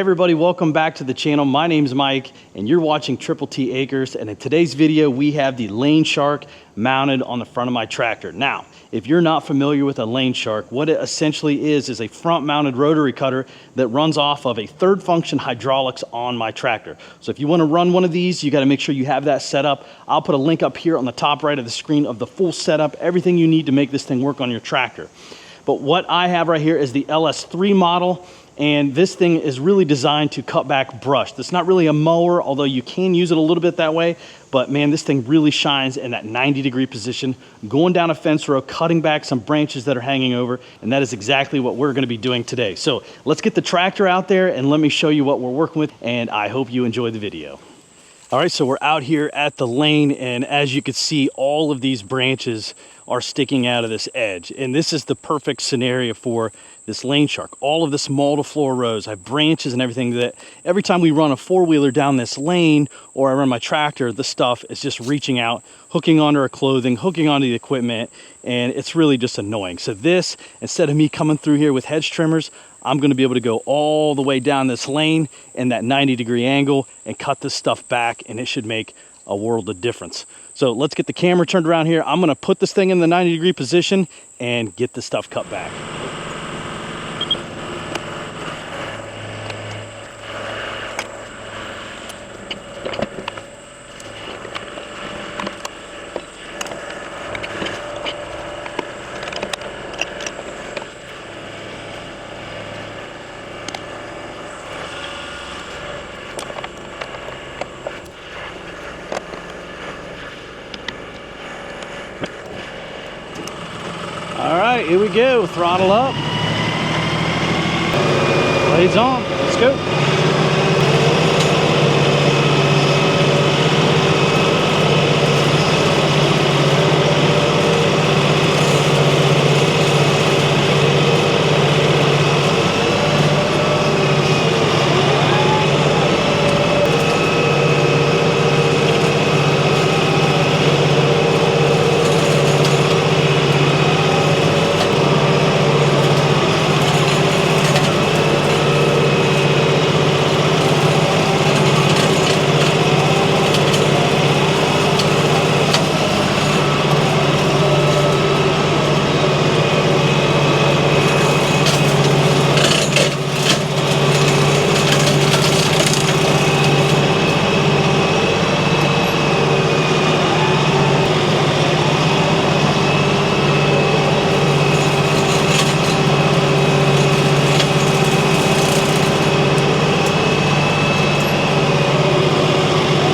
everybody, welcome back to the channel. My name's Mike and you're watching Triple T Acres, and in today's video we have the Lane Shark mounted on the front of my tractor. Now, if you're not familiar with a Lane Shark, what it essentially is a front mounted rotary cutter that runs off of a third function hydraulics on my tractor. So if you want to run one of these, you got to make sure you have that set up. I'll put a link up here on the top right of the screen of the full setup, everything you need to make this thing work on your tractor. But what I have right here is the LS3 model. And this thing is really designed to cut back brush. It's not really a mower, although you can use it a little bit that way. But man, this thing really shines in that 90-degree position, going down a fence row, cutting back some branches that are hanging over. And that is exactly what we're gonna be doing today. So let's get the tractor out there and let me show you what we're working with. And I hope you enjoy the video. All right, so we're out here at the lane, and as you can see, all of these branches are sticking out of this edge. And this is the perfect scenario for this Lane Shark. All of this multiflora rows, I have branches and everything that every time we run a four-wheeler down this lane or I run my tractor, the stuff is just reaching out, hooking onto our clothing, hooking onto the equipment, and it's really just annoying. So this, instead of me coming through here with hedge trimmers, I'm gonna be able to go all the way down this lane in that 90-degree angle and cut this stuff back, and it should make a world of difference. So let's get the camera turned around here. I'm gonna put this thing in the 90-degree position and get this stuff cut back. All right, here we go. Throttle up. Blades on. Let's go.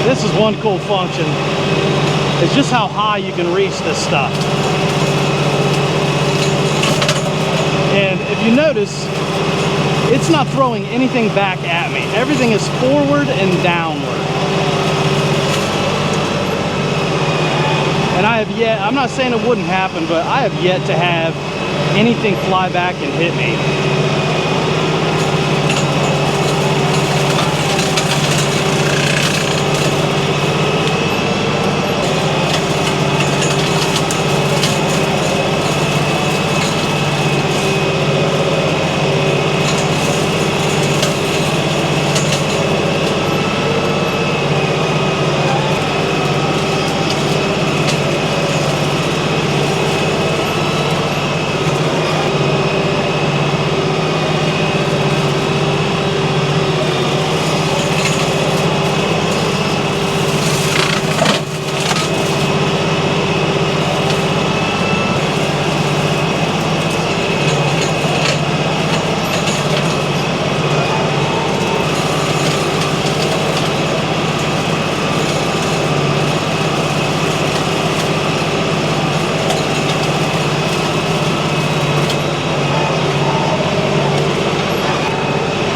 This is one cool function. It's just how high you can reach this stuff. And if you notice, it's not throwing anything back at me. Everything is forward and downward. And I have yet, I'm not saying it wouldn't happen, but I have yet to have anything fly back and hit me.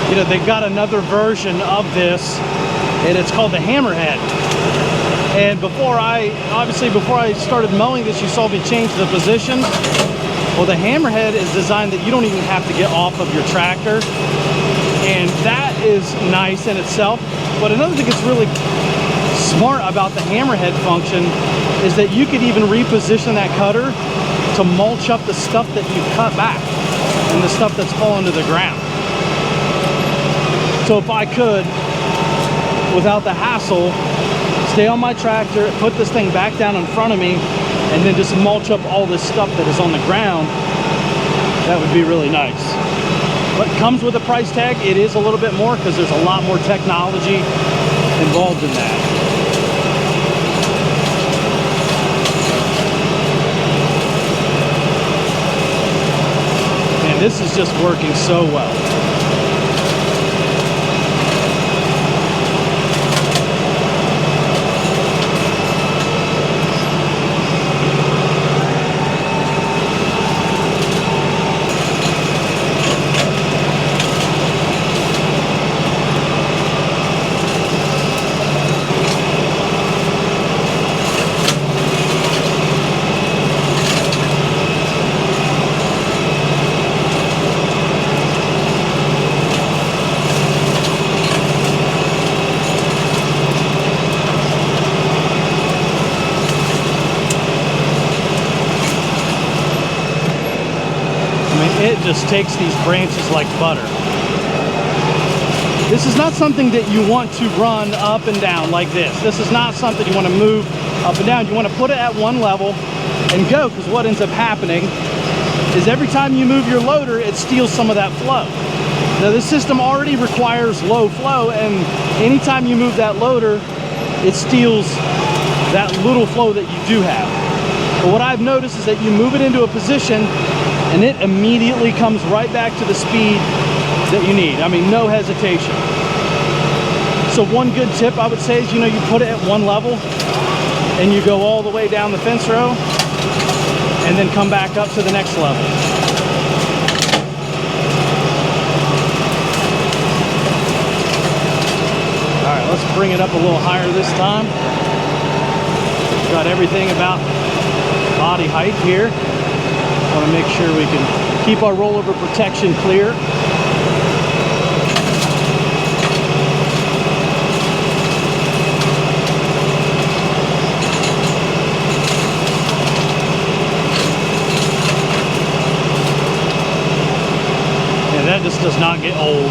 You know, they've got another version of this, and it's called the Hammerhead. And before I started mowing this, you saw me change the position. Well, the Hammerhead is designed that you don't even have to get off of your tractor, and that is nice in itself. But another thing that's really smart about the Hammerhead function is that you could even reposition that cutter to mulch up the stuff that you cut back and the stuff that's fallen to the ground. So if I could, without the hassle, stay on my tractor, put this thing back down in front of me, and then just mulch up all this stuff that is on the ground, that would be really nice. But it comes with a price tag. It is a little bit more because there's a lot more technology involved in that. And this is just working so well. It just takes these branches like butter. This is not something that you want to run up and down like this. This is not something you want to move up and down. You want to put it at one level and go, because what ends up happening is every time you move your loader, it steals some of that flow. Now this system already requires low flow, and anytime you move that loader, it steals that little flow that you do have. But what I've noticed is that you move it into a position and it immediately comes right back to the speed that you need. I mean, no hesitation. So one good tip I would say is, you know, you put it at one level and you go all the way down the fence row and then come back up to the next level. All right, let's bring it up a little higher this time. Got everything about body height here. Want to make sure we can keep our rollover protection clear. And that just does not get old.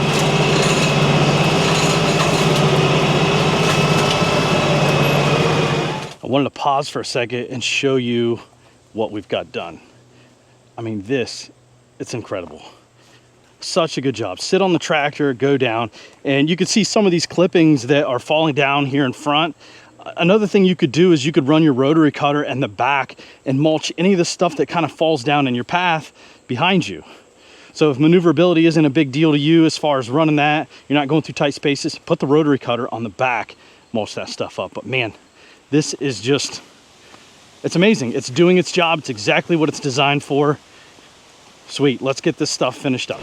I wanted to pause for a second and show you what we've got done. I mean, it's incredible. Such a good job. Sit on the tractor, go down, and you can see some of these clippings that are falling down here in front. Another thing you could do is you could run your rotary cutter in the back and mulch any of the stuff that kind of falls down in your path behind you. So if maneuverability isn't a big deal to you as far as running that, you're not going through tight spaces, put the rotary cutter on the back, mulch that stuff up. But man, this is just, it's amazing. It's doing its job. It's exactly what it's designed for. Sweet, let's get this stuff finished up.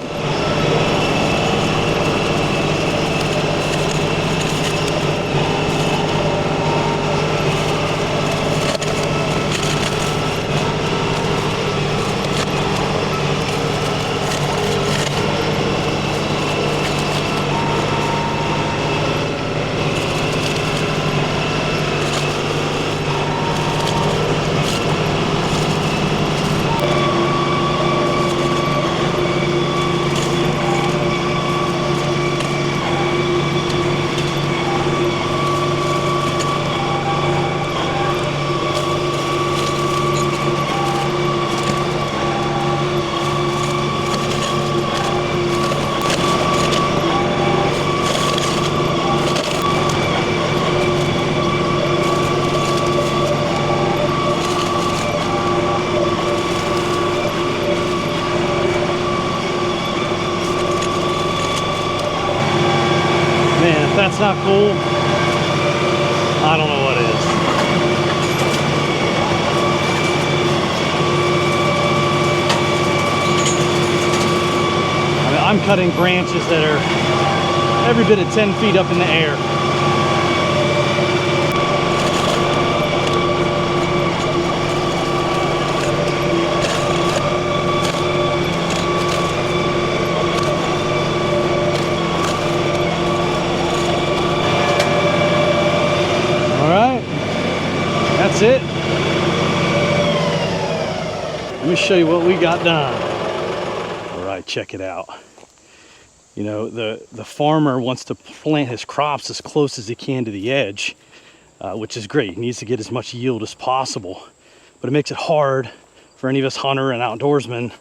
If that's not cool, I don't know what is. I mean, I'm cutting branches that are every bit of 10 feet up in the air. That's it. Let me show you what we got done. All right, check it out. You know, the farmer wants to plant his crops as close as he can to the edge, which is great. He needs to get as much yield as possible, but it makes it hard for any of us hunter and outdoorsmen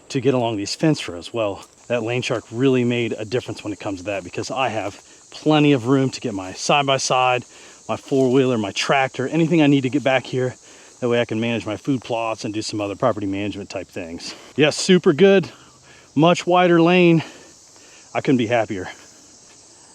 to get along these fence rows. Well, that lane shark really made a difference when it comes to that, because I have plenty of room to get my side-by-side, my four-wheeler, my tractor, anything I need to get back here. That way I can manage my food plots and do some other property management type things. Yes, super good, much wider lane. I couldn't be happier.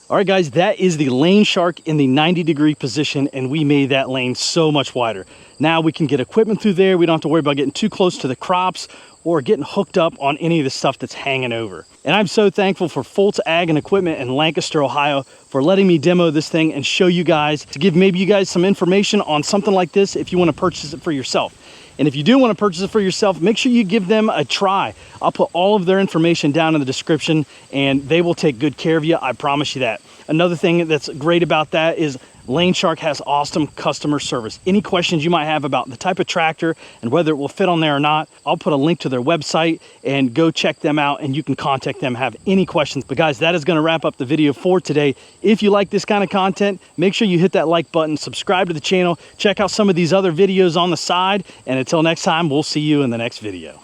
All right, guys, that is the lane shark in the 90-degree position, and we made that lane so much wider. Now we can get equipment through there. We don't have to worry about getting too close to the crops or getting hooked up on any of the stuff that's hanging over. And I'm so thankful for Foltz Ag and Equipment in Lancaster, Ohio, for letting me demo this thing and show you guys, to give maybe you guys some information on something like this if you want to purchase it for yourself. And if you do want to purchase it for yourself, make sure you give them a try. I'll put all of their information down in the description, and they will take good care of you. I promise you that. Another thing that's great about that is Lane Shark has awesome customer service. Any questions you might have about the type of tractor and whether it will fit on there or not, I'll put a link to their website, and go check them out, and you can contact them, have any questions. But guys, that is going to wrap up the video for today. If you like this kind of content, make sure you hit that like button, subscribe to the channel, check out some of these other videos on the side, and until next time, we'll see you in the next video.